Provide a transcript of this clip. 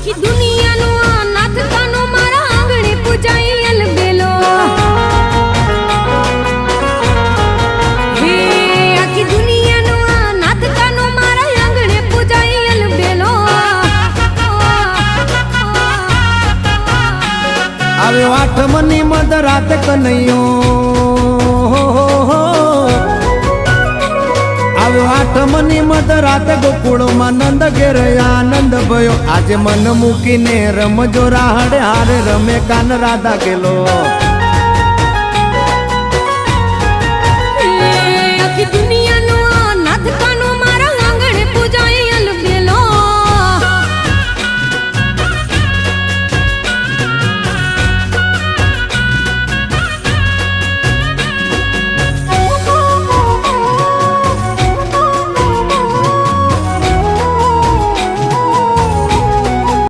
આખી દુનિયાનો આ નાથ કાનો મારા આંગણે પૂજાઈ અલબેલો હે આખી દુનિયાનો આ નાથ કાનો મારા આંગણે પૂજાઈ અલબેલો આવ્યો આઠમની મધરાત કનૈયો આવ્યો આઠમની મધરાત ગોકુળમાં નંદ ઘેર આનંદ ભયો આજે મન મૂકીને રમજો રાહડે હારે રમે કાન રાધા ગેલો